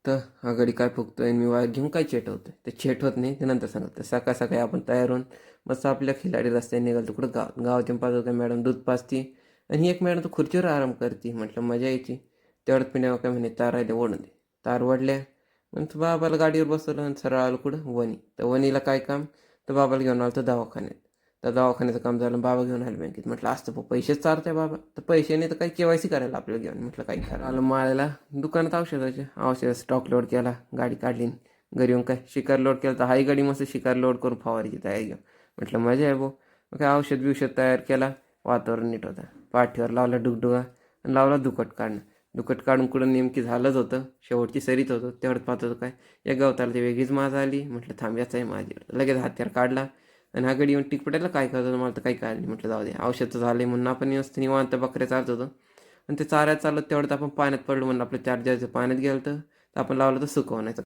तर हा गडी काय फुगतोय आणि मी वायर घेऊन काय चेटवतोय. ते चेटवत नाही, ते नंतर सांगत. सकाळ सकाळी आपण तयार होऊन मस्त आपल्या खिलाडी रस्त्याने निघालो कुठं गावात येऊन पाहतो काय मॅडम दूध पाजती आणि एक मॅडम तर खुर्चीवर आराम करते. म्हटलं मजा यायची. तेवढ्यात पिण्यावर काय म्हणे तार राहिले ओढून दे. तार वडल्या. मग तर बाबाला गाडीवर बसवलं आणि सरळ आलो कुठं वणी. तर वणीला काय काम, तर बाबाला घेऊन आलो तर दवाखान्यात. तर दवाखान्याचं काम झालं, बाबा घेऊन आले बँकेत. म्हटलं असतं पैसेच चारताय बाबा, तर पैसे नाही तर काही KYC करायला आपल्याला घेऊन. म्हटलं काही करा. आलं माळ्याला दुकानात औषध स्टॉक लोड केला, गाडी काढली. घरी येऊन काय शिकार लोड केला, तर हाही गाडी मस्त शिकार लोड करून फवारीची तयारी घेऊन. म्हटलं मजा आहे भाऊ. मग काय औषध बिवषध तयार केला. वातावरण नीट होता. पाठीवर लावला डुगडुगा आणि लावला दुकट काढणं. दुकट काढून कुठं नेमकी झालंच होतं, शेवटची सरीत होतं. तेवढ्यात पाहत होतं काय या गवताला ती वेगळीच माज आली. म्हटलं थांब याचा आहे माझी. लगेच हत्यार काढला आणि हा गडी येऊन टिकपटायला काय करतो मला तर काही कळलं नाही. म्हटलं जाऊ दे, औषधचं झालं म्हणून आपण व्यवस्थित निवांत बकऱ्या चालत होतो. आणि ते चाऱ्यात चालत तेवढ्यात आपण पाण्यात पडलो. म्हणून आपलं चार्जरचं पाण्यात गेलं तर आपण लावलं तर सुकवण्याचं